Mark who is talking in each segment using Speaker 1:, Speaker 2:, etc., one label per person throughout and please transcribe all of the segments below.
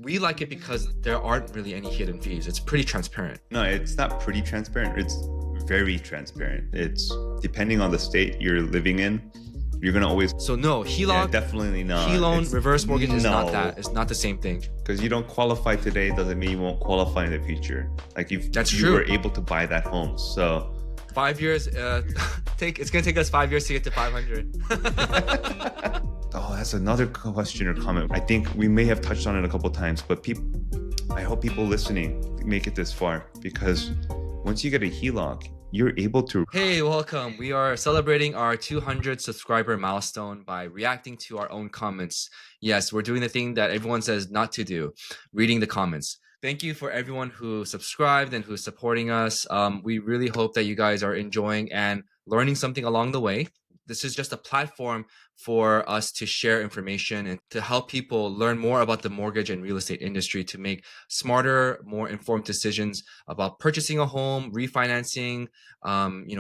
Speaker 1: we like it because there aren't really any hidden fees. It's pretty transparent.
Speaker 2: No, it's not pretty transparent. It's very transparent. It's depending on the state you're living in, you're gonna always.
Speaker 1: So no,
Speaker 2: Yeah,
Speaker 1: HELOC,
Speaker 2: definitely not.
Speaker 1: HELOAN,
Speaker 2: It's,
Speaker 1: reverse mortgage is not
Speaker 2: no,
Speaker 1: that. It's not the same thing.
Speaker 2: because you don't qualify today doesn't mean you won't qualify in the future. Like you
Speaker 1: true.
Speaker 2: were able to buy that home. So
Speaker 1: 5 years, it's gonna take us 5 years to get to 500.
Speaker 2: oh, that's another question or comment. I think we may have touched on it a couple times, but I hope people listening make it this far, because once you get a HELOC, you're able to.
Speaker 1: Hey, welcome. We are celebrating our 200 subscriber milestone by reacting to our own comments. Yes, we're doing the thing that everyone says not to do, reading the comments. Thank you for everyone who subscribed and who's supporting us. We really hope that you guys are enjoying and learning something along the way. This is just a platform for us to share information and to help people learn more about the mortgage and real estate industry to make smarter, more informed decisions about purchasing a home, refinancing,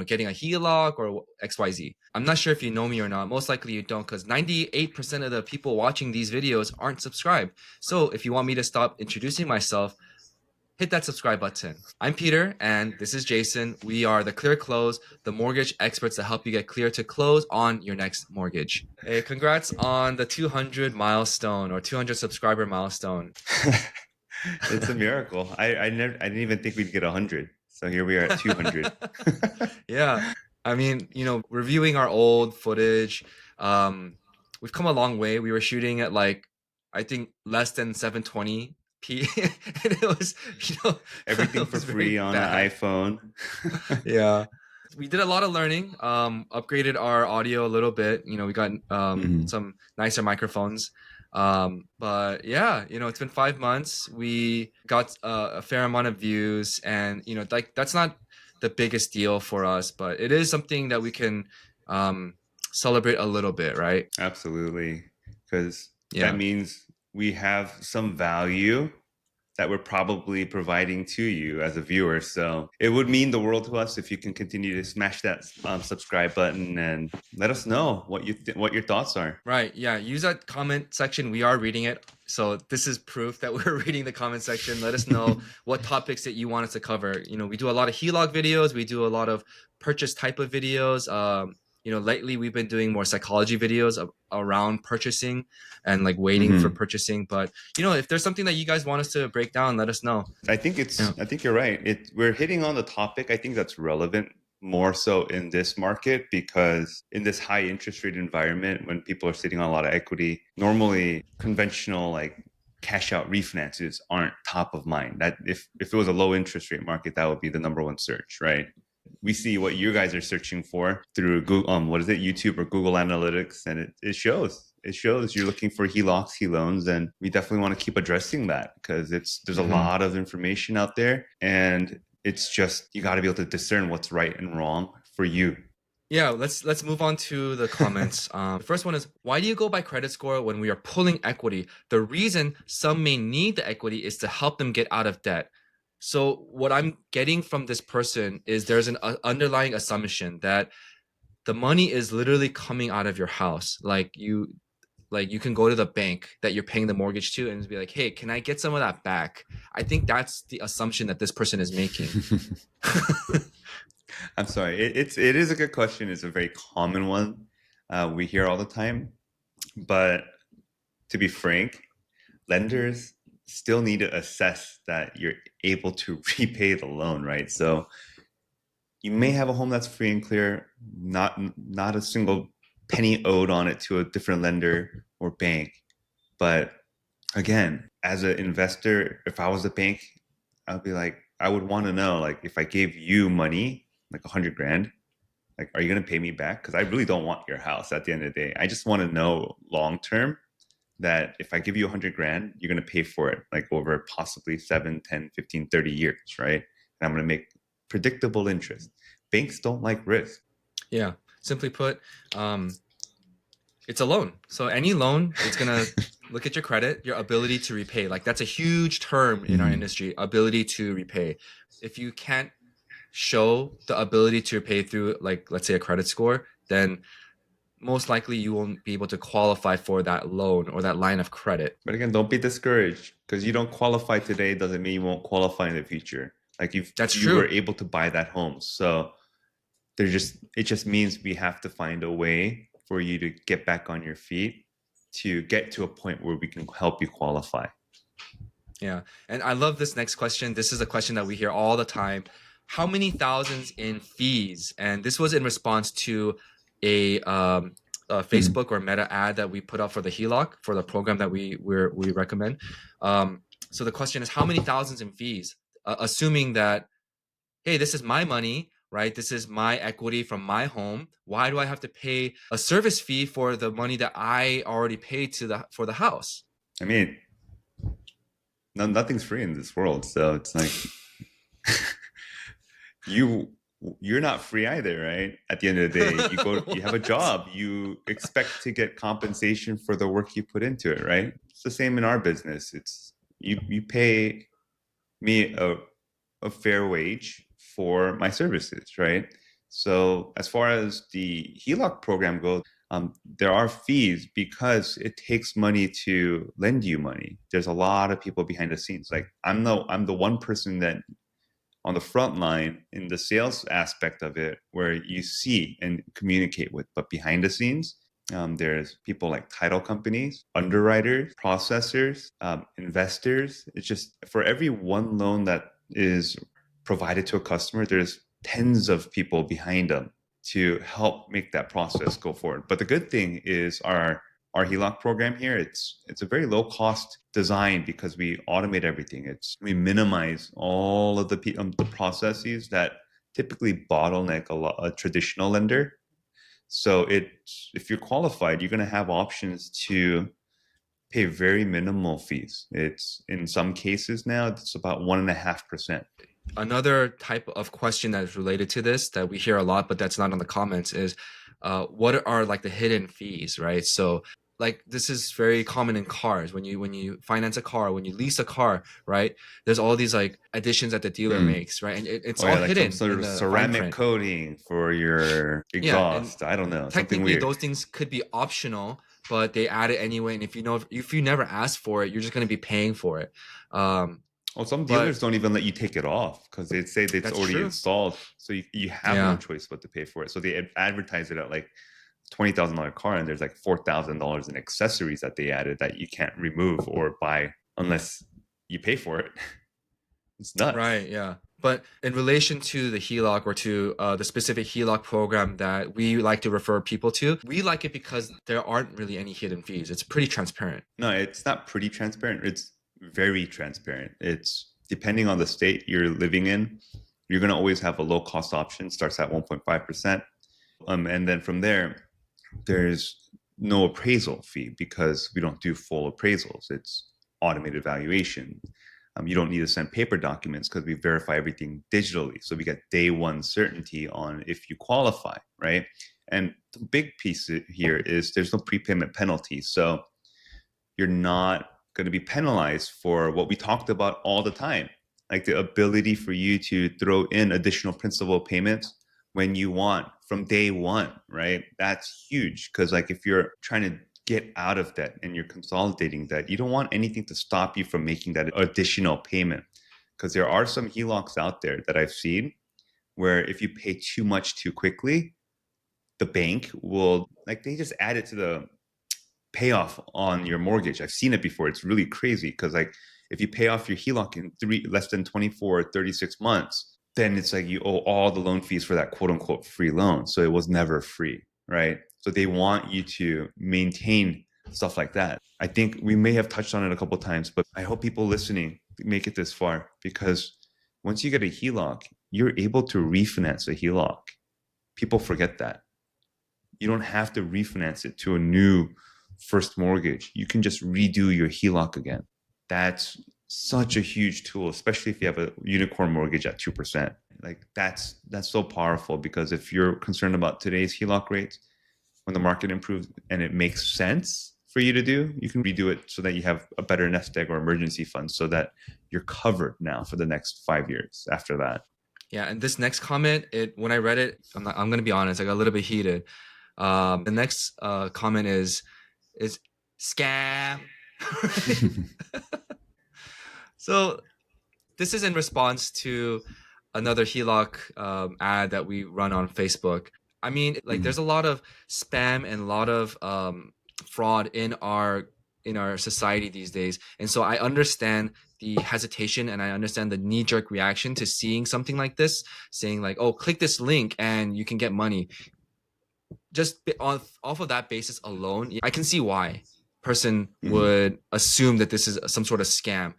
Speaker 1: getting a HELOC or XYZ. I'm not sure if you know me or not. Most likely you don't, because 98% of the people watching these videos aren't subscribed. So if you want me to stop introducing myself, hit that subscribe button. I'm Peter, and this is Jason. We are the Clear Close, the mortgage experts that help you get clear to close on your next mortgage. Hey, congrats on the 200 milestone or 200 subscriber milestone.
Speaker 2: It's a miracle. I didn't even think we'd get 100. So here we are at 200.
Speaker 1: Yeah. I mean, reviewing our old footage, we've come a long way. We were shooting at I think less than 720p. And it was,
Speaker 2: everything for free on an iPhone.
Speaker 1: Yeah. We did a lot of learning, upgraded our audio a little bit. We got some nicer microphones. But yeah, it's been 5 months. We got a fair amount of views, and that's not the biggest deal for us, but it is something that we can celebrate a little bit, right?
Speaker 2: Absolutely, because that means we have some value that we're probably providing to you as a viewer. So it would mean the world to us if you can continue to smash that subscribe button and let us know what your thoughts are.
Speaker 1: Right. Yeah. Use that comment section. We are reading it. So this is proof that we're reading the comment section. Let us know what topics that you want us to cover. We do a lot of HELOC videos. We do a lot of purchase type of videos. Lately we've been doing more psychology videos around purchasing and waiting for purchasing. But if there's something that you guys want us to break down, let us know.
Speaker 2: I think I think you're right. We're hitting on the topic. I think that's relevant more so in this market, because in this high interest rate environment, when people are sitting on a lot of equity, normally conventional cash out refinances aren't top of mind. That if it was a low interest rate market, that would be the number one search, right? We see what you guys are searching for through Google, YouTube or Google Analytics, and it shows. It shows you're looking for HELOCs, HELOANs, and we definitely want to keep addressing that, because there's a lot of information out there, and it's just you got to be able to discern what's right and wrong for you.
Speaker 1: Yeah, let's move on to the comments. The first one is, why do you go by credit score when we are pulling equity? The reason some may need the equity is to help them get out of debt. So what I'm getting from this person is there's an underlying assumption that the money is literally coming out of your house. You can go to the bank that you're paying the mortgage to and be like, hey, can I get some of that back? I think that's the assumption that this person is making.
Speaker 2: I'm sorry. It is a good question. It's a very common one. We hear all the time. But to be frank, lenders still need to assess that you're able to repay the loan, right? So you may have a home that's free and clear, not a single penny owed on it to a different lender or bank. But again, as an investor, if I was a bank, I'd be like, I would want to know, if I gave you money, $100 grand, are you going to pay me back? Because I really don't want your house at the end of the day. I just want to know long term that if I give you 100 grand, you're going to pay for it over possibly 7, 10, 15, 30 years, right? And I'm going to make predictable interest. Banks don't like risk.
Speaker 1: Yeah. Simply put, it's a loan. So any loan, it's going to look at your credit, your ability to repay. That's a huge term in our industry, ability to repay. If you can't show the ability to repay through let's say a credit score, then most likely you won't be able to qualify for that loan or that line of credit.
Speaker 2: But again, don't be discouraged because you don't qualify today doesn't mean you won't qualify in the future. Like if
Speaker 1: That's
Speaker 2: you were
Speaker 1: true.
Speaker 2: able to buy that home. So it just means we have to find a way for you to get back on your feet to get to a point where we can help you qualify.
Speaker 1: Yeah. And I love this next question. This is a question that we hear all the time. How many thousands in fees? And this was in response to a Facebook or Meta ad that we put up for the HELOC for the program that we recommend. So the question is, how many thousands in fees? Assuming that, hey, this is my money, right? This is my equity from my home. Why do I have to pay a service fee for the money that I already paid for the house?
Speaker 2: I mean, nothing's free in this world, so it's like you you're not free either, right? At the end of the day, you have a job, you expect to get compensation for the work you put into it, right? It's the same in our business. It's you pay me a fair wage for my services, right? So as far as the HELOC program goes, there are fees because it takes money to lend you money. There's a lot of people behind the scenes. Like I'm the one person that on the front line in the sales aspect of it where you see and communicate with, but behind the scenes, there's people like title companies, underwriters, processors, investors. It's just for every one loan that is provided to a customer, there's tens of people behind them to help make that process go forward. But the good thing is our HELOC program here, it's a very low cost design because we automate everything. We minimize all of the processes that typically bottleneck a traditional lender. So if you're qualified, you're going to have options to pay very minimal fees. It's in some cases now it's about 1.5%.
Speaker 1: Another type of question that is related to this that we hear a lot, but that's not on the comments, is what are like the hidden fees, right? So like this is very common in cars when you finance a car, when you lease a car, right? There's all these like additions that the dealer
Speaker 2: Mm.
Speaker 1: makes, right? And it's
Speaker 2: Oh
Speaker 1: all
Speaker 2: yeah, like some
Speaker 1: hidden
Speaker 2: sort
Speaker 1: in
Speaker 2: of
Speaker 1: the fine
Speaker 2: ceramic
Speaker 1: print.
Speaker 2: coating for your
Speaker 1: Yeah, and
Speaker 2: exhaust. I don't know, something
Speaker 1: technically
Speaker 2: weird.
Speaker 1: those things could be optional, but they add it anyway. And if you never ask for it, you're just going to be paying for it. Um,
Speaker 2: Well, some
Speaker 1: but
Speaker 2: dealers don't even let you take it off because they say that it's
Speaker 1: that's
Speaker 2: already
Speaker 1: true.
Speaker 2: installed, so you have no
Speaker 1: Yeah.
Speaker 2: choice but to pay for it. So they advertise it at like $20,000 car, and there's like $4,000 in accessories that they added that you can't remove or buy unless you pay for it. It's nuts.
Speaker 1: Right, yeah. But in relation to the HELOC or to the specific HELOC program that we like to refer people to, we like it because there aren't really any hidden fees. It's pretty transparent.
Speaker 2: No, it's not pretty transparent. It's very transparent. It's depending on the state you're living in, you're going to always have a low cost option, starts at 1.5%. And then from there, there's no appraisal fee because we don't do full appraisals. It's automated valuation. You don't need to send paper documents because we verify everything digitally. So we get day one certainty on if you qualify, right? And the big piece here is there's no prepayment penalty. So you're not going to be penalized for what we talked about all the time, like the ability for you to throw in additional principal payments when you want from day one, right? That's huge because like if you're trying to get out of debt and you're consolidating debt, you don't want anything to stop you from making that additional payment because there are some HELOCs out there that I've seen where if you pay too much too quickly, the bank will like they just add it to the payoff on your mortgage. I've seen it before. It's really crazy because like if you pay off your HELOC in less than 24 or 36 months, then it's like you owe all the loan fees for that quote unquote free loan. So it was never free, right? So they want you to maintain stuff like that. I think we may have touched on it a couple of times, but I hope people listening make it this far because once you get a HELOC, you're able to refinance a HELOC. People forget that. You don't have to refinance it to a new first mortgage. You can just redo your HELOC again. That's such a huge tool, especially if you have a unicorn mortgage at 2%. Like that's so powerful because if you're concerned about today's HELOC rates, when the market improves and it makes sense for you to do, you can redo it so that you have a better nest egg or emergency fund so that you're covered now for the next 5 years after that.
Speaker 1: Yeah, and this next comment, it when I read it, I'm gonna be honest, I got a little bit heated. The next comment is scam. So this is in response to another HELOC ad that we run on Facebook. I mean, like there's a lot of spam and a lot of fraud in our society these days, and so I understand the hesitation and I understand the knee jerk reaction to seeing something like this, saying like, "Oh, click this link and you can get money." Just off of that basis alone, I can see why person
Speaker 2: Mhm.
Speaker 1: would assume that this is some sort of scam.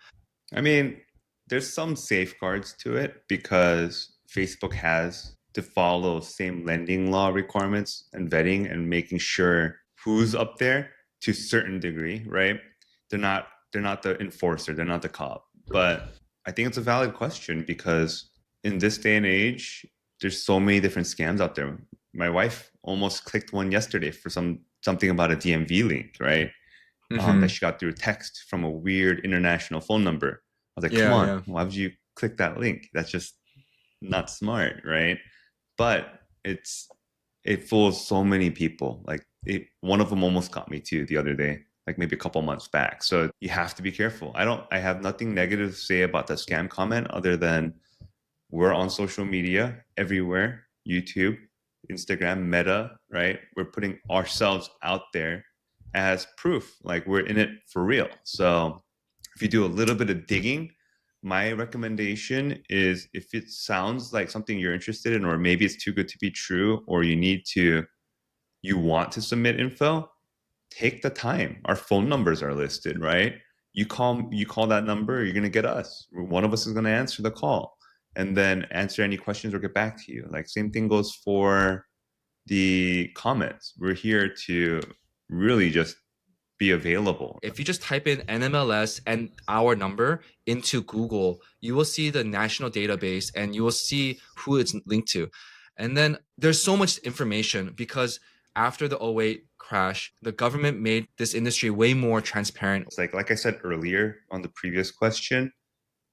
Speaker 2: I mean, there's some safeguards to it because Facebook has to follow same lending law requirements and vetting and making sure who's up there to a certain degree, right? They're not the enforcer, they're not the cop. But I think it's a valid question because in this day and age, there's so many different scams out there. My wife almost clicked one yesterday for something about a DMV link, right? That
Speaker 1: Hmm.
Speaker 2: she got through text from a weird international phone number. I was like, come
Speaker 1: Yeah,
Speaker 2: on,
Speaker 1: yeah.
Speaker 2: why would you click that link? That's just not smart, right? But it fools so many people. One of them almost got me too the other day, like maybe a couple months back. So you have to be careful. I have nothing negative to say about the scam comment other than we're on social media everywhere, YouTube, Instagram, Meta, right? We're putting ourselves out there as proof, like we're in it for real. So if you do a little bit of digging, my recommendation is if it sounds like something you're interested in, or maybe it's too good to be true, or you want to submit info, take the time. Our phone numbers are listed, right? You call that number, you're gonna get us. One of us is gonna answer the call and then answer any questions or get back to you. Like same thing goes for the comments. We're here to really just be available.
Speaker 1: If you just type in NMLS and our number into Google, you will see the national database and you will see who it's linked to. And then there's so much information because after the '08 crash, the government made this industry way more transparent.
Speaker 2: It's like I said earlier on the previous question,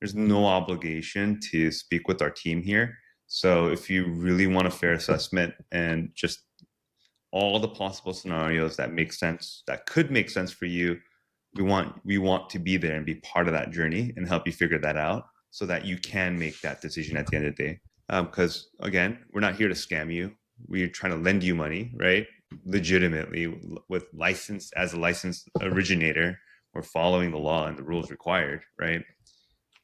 Speaker 2: there's no obligation to speak with our team here. So if you really want a fair assessment and just all the possible scenarios that make sense, that could make sense for you, we want to be there and be part of that journey and help you figure that out so that you can make that decision at the end of the day. Because again, we're not here to scam you. We're trying to lend you money, right? Legitimately, with license as a licensed originator, we're following the law and the rules required, right?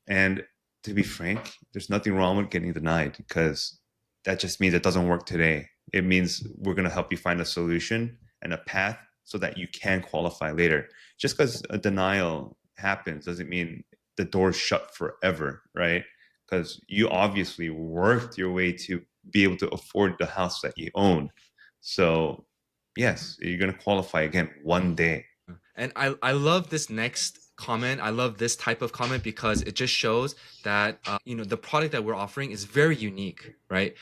Speaker 2: And to be frank, there's nothing wrong with getting denied because that just means it doesn't work today. It means we're going to help you find a solution and a path so that you can qualify later. Just because a denial happens doesn't mean the door's shut forever, right? Because you obviously worked your way to be able to afford the house that you own. So, yes, you're going to qualify again one day.
Speaker 1: And I love this next comment. I love this type of comment because it just shows that the product that we're offering is very unique, right?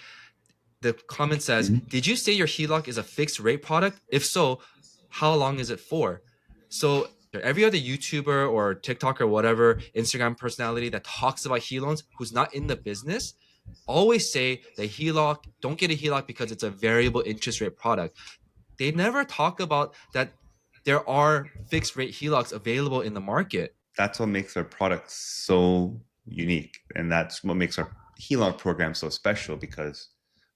Speaker 1: The comment says,
Speaker 2: Mhm.
Speaker 1: "Did you say your HELOC is a fixed rate product? If so, how long is it for?" So every other YouTuber or TikTok or whatever Instagram personality that talks about HELOans who's not in the business always say the HELOC, don't get a HELOC because it's a variable interest rate product. They never talk about that there are fixed rate HELOCs available in the market.
Speaker 2: That's what makes our product so unique. And that's what makes our HELOC program so special because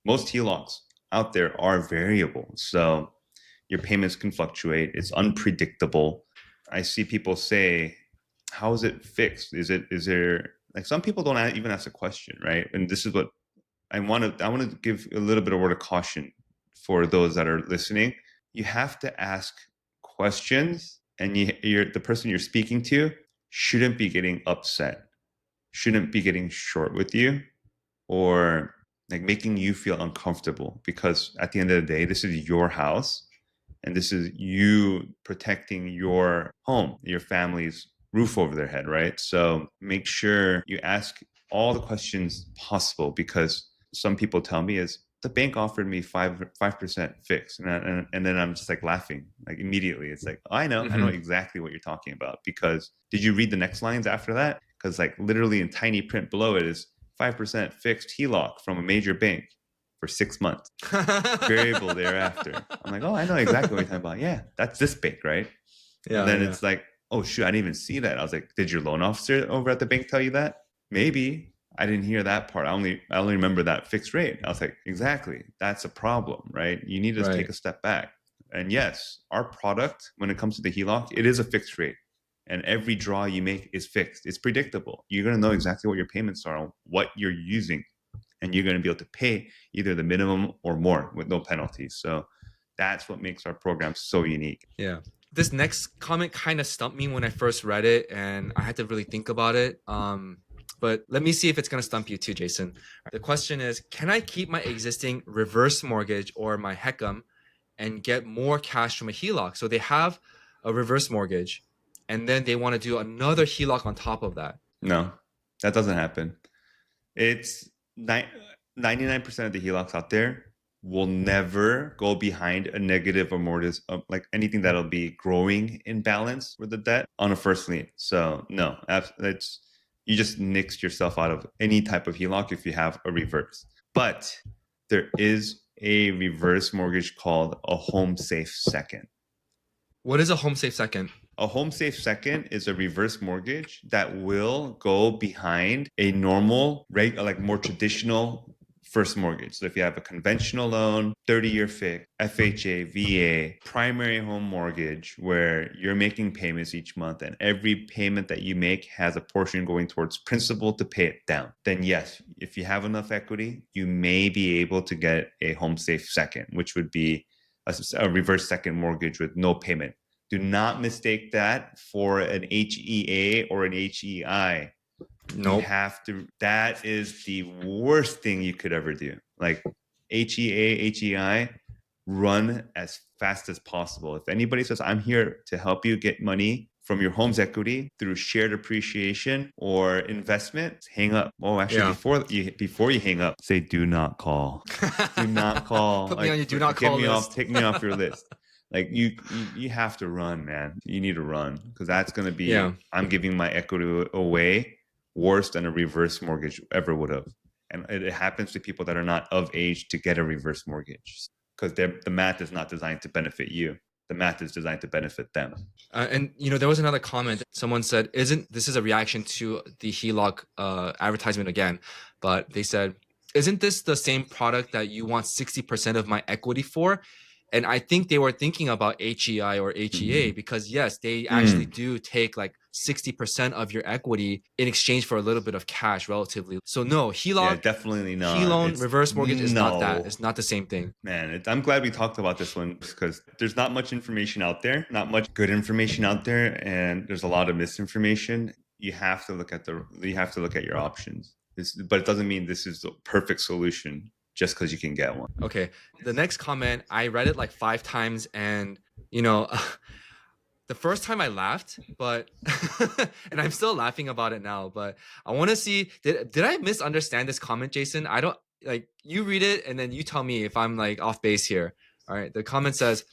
Speaker 2: most HELOCs out there are variable. So your payments can fluctuate, it's unpredictable. I see people say, how is it fixed? Is there, like, some people don't even ask a question, right? And this is what I want to give a little bit of word of caution for those that are listening. You have to ask questions, and the person you're speaking to shouldn't be getting upset, shouldn't be getting short with you, or like making you feel uncomfortable. Because at the end of the day, this is your house, and this is you protecting your home, your family's roof over their head, right? So make sure you ask all the questions possible because some people tell me is the bank offered me 5% fixed, and then I'm just like laughing like immediately. It's like, I know
Speaker 1: Mhm.
Speaker 2: exactly what you're talking about because did you read the next lines after that? Because like literally in tiny print below it is 5% fixed HELOC from a major bank. for 6 months. Variable thereafter. I'm like, oh, I know exactly what you're talking about. Yeah, that's this big, right? And then it's like, oh shoot, I didn't even see that. I was like, did your loan officer over at the bank tell you that? Maybe. I didn't hear that part. I only remember that fixed rate. I was like, exactly. That's a problem, right? You need to take a step back. And yes, our product, when it comes to the HELOC, it is a fixed rate. And every draw you make is fixed. It's predictable. You're going to know exactly what your payments are, what you're using, and you're going to be able to pay either the minimum or more with no penalties. So that's what makes our program so unique.
Speaker 1: Yeah. This next comment kind of stumped me when I first read it, and I had to really think about it. But let me see if it's going to stump you too, Jason. The question is, can I keep my existing reverse mortgage or my HECM and get more cash from a HELOC? So they have a reverse mortgage, and then they want to do another HELOC on top of that.
Speaker 2: No, that doesn't happen. It's 99% of the HELOCs out there will never go behind a negative amortis, like anything that'll be growing in balance with the debt on a first lien. So no, that's you just nixed yourself out of any type of HELOC if you have a reverse. But there is a reverse mortgage called a home safe second.
Speaker 1: What is a home safe second?
Speaker 2: A home safe second is a reverse mortgage that will go behind a normal, like more traditional first mortgage. So if you have a conventional loan, 30-year fixed, FHA, VA, primary home mortgage, where you're making payments each month and every payment that you make has a portion going towards principal to pay it down, then yes, if you have enough equity, you may be able to get a home safe second, which would be a reverse second mortgage with no payment. Do not mistake that for an HEA or an HEI.
Speaker 1: No.
Speaker 2: You have to, that is the worst thing you could ever do. Like HEA, HEI, run as fast as possible. If anybody says, I'm here to help you get money from your home's equity through shared appreciation or investment, hang up. Oh, actually, before you hang up, say, do not call. Do not call.
Speaker 1: Put me on your do not call list.
Speaker 2: Take me off your list. Like you have to run, man. You need to run because that's going to be, I'm giving my equity away worse than a reverse mortgage ever would have. And it happens to people that are not of age to get a reverse mortgage because the math is not designed to benefit you. The math is designed to benefit them.
Speaker 1: And there was another comment. Someone said, this is a reaction to the HELOC advertisement again, but they said, isn't this the same product that you want 60% of my equity for? And I think they were thinking about HEI or HEA because yes, they actually do take like 60% of your equity in exchange for a little bit of cash relatively. So no, HELOC,
Speaker 2: definitely not.
Speaker 1: HELOAN, reverse mortgage is not that. It's not the same thing.
Speaker 2: Man, I'm glad we talked about this one because there's not much information out there, not much good information out there, and there's a lot of misinformation. You have to look at your options. But it doesn't mean this is the perfect solution just because you can get one.
Speaker 1: Okay. The next comment, I read it like 5 times and, the first time I laughed, but, and I'm still laughing about it now, but I want to see, did I misunderstand this comment, Jason? I don't, like, you read it and then you tell me if I'm like off base here. All right. The comment says,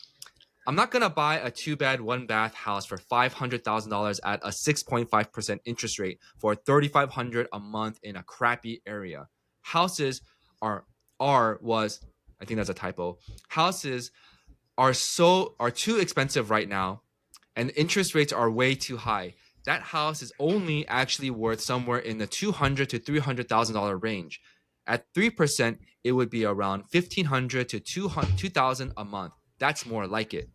Speaker 1: I'm not going to buy a 2-bed, 1-bath house for $500,000 at a 6.5% interest rate for $3,500 a month in a crappy area. Houses was, I think that's a typo. Houses are too expensive right now and interest rates are way too high. That house is only actually worth somewhere in the $200,000 to $300,000 range. At 3%, it would be around $1,500 to $2,000 a month. That's more like it.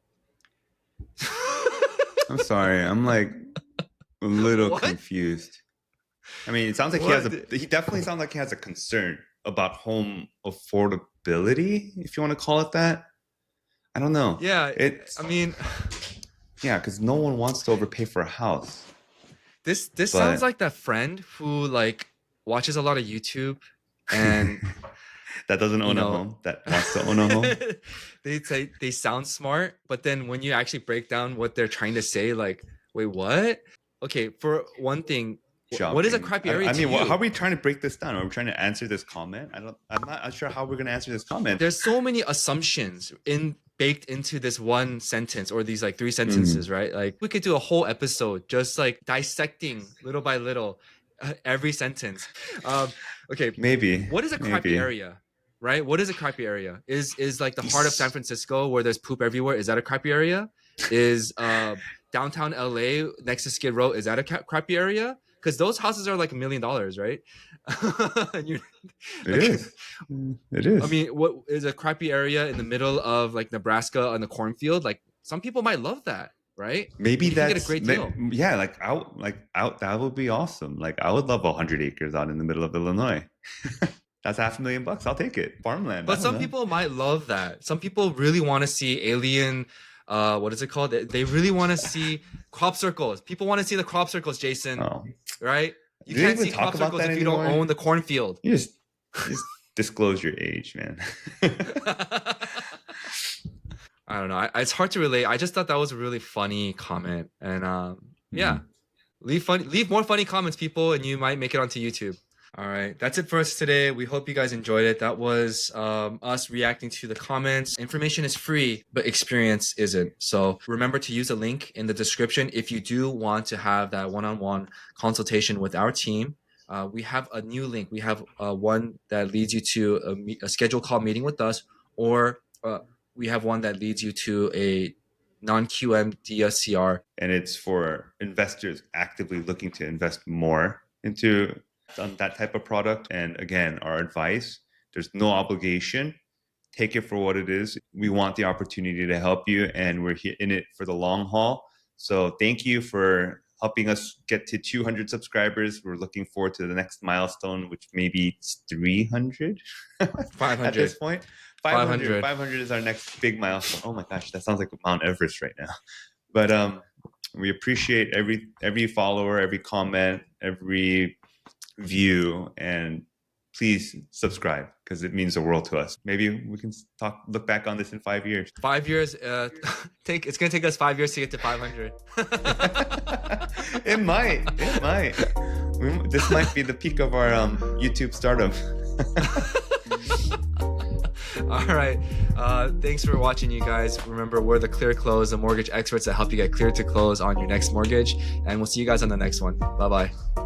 Speaker 2: I'm sorry. I'm like a little confused. I mean, it sounds like he definitely sounds like he has a concern about home affordability, if you want to call it that. I don't know.
Speaker 1: Yeah.
Speaker 2: Yeah, because no one wants to overpay for a house.
Speaker 1: This sounds like that friend who like watches a lot of YouTube and
Speaker 2: that doesn't own a home, that wants to own a home.
Speaker 1: They say they sound smart, but then when you actually break down what they're trying to say, like, wait, what? Okay, for one thing, what is a crappy area to you?
Speaker 2: How are we trying to break this down? Are we trying to answer this comment? I'm not sure how we're going to answer this comment.
Speaker 1: There's so many assumptions baked into this one sentence or these like 3 sentences, right? Like we could do a whole episode just like dissecting little by little every sentence. Okay,
Speaker 2: maybe.
Speaker 1: What is a crappy area? right? What is a crappy area? Is like the heart of San Francisco where there's poop everywhere? Is that a crappy area? Is downtown LA next to Skid Row? Is that a crappy area? Because those houses are like $1 million, right? And you
Speaker 2: It
Speaker 1: like,
Speaker 2: is. It
Speaker 1: I
Speaker 2: is.
Speaker 1: mean, what is a crappy area in the middle of like Nebraska on the cornfield? Like some people might love that, right?
Speaker 2: Maybe
Speaker 1: And you can get a
Speaker 2: that's
Speaker 1: great deal.
Speaker 2: yeah, like out that would be awesome. Like I would love 100 acres out in the middle of Illinois. That's $500,000. I'll take it. Farmland. I
Speaker 1: But
Speaker 2: don't
Speaker 1: some
Speaker 2: know.
Speaker 1: people might love that. Some people really want to see alien. What is it called? They really want to see crop circles. People want to see the crop circles, Jason.
Speaker 2: Oh,
Speaker 1: Right? You
Speaker 2: do they
Speaker 1: can't
Speaker 2: even
Speaker 1: see
Speaker 2: talk
Speaker 1: crop
Speaker 2: about
Speaker 1: circles
Speaker 2: that
Speaker 1: if you don't
Speaker 2: anymore?
Speaker 1: own the cornfield.
Speaker 2: You just disclose your age, man.
Speaker 1: I don't know. It's hard to relate. I just thought that was a really funny comment, and yeah,
Speaker 2: Mhm.
Speaker 1: leave more funny comments, people, and you might make it onto YouTube. All right, that's it for us today. We hope you guys enjoyed it. That was us reacting to the comments. Information is free, but experience isn't. So remember to use a link in the description if you do want to have that one-on-one consultation with our team. We have a new link. We have one that leads you to a scheduled call meeting with us, or we have one that leads you to a non-QM DSCR.
Speaker 2: And it's for investors actively looking to invest more into that type of product. And again, our advice, there's no obligation. Take it for what it is. We want the opportunity to help you, and we're here in it for the long haul. So thank you for helping us get to 200 subscribers. We're looking forward to the next milestone, which may be 300 at this
Speaker 1: 500.
Speaker 2: point.
Speaker 1: 500.
Speaker 2: 500 is our next big milestone. Oh my gosh, that sounds like Mount Everest right now. But we appreciate every follower, every comment, every view, and please subscribe because it means the world to us. Maybe we can look back on this in 5 years.
Speaker 1: 5 years. It's gonna take us 5 years to get to 500.
Speaker 2: It might. This might be the peak of our YouTube stardom.
Speaker 1: All right. Thanks for watching, you guys. Remember, we're the Clear Close, the mortgage experts that help you get clear to close on your next mortgage. And we'll see you guys on the next one. Bye bye.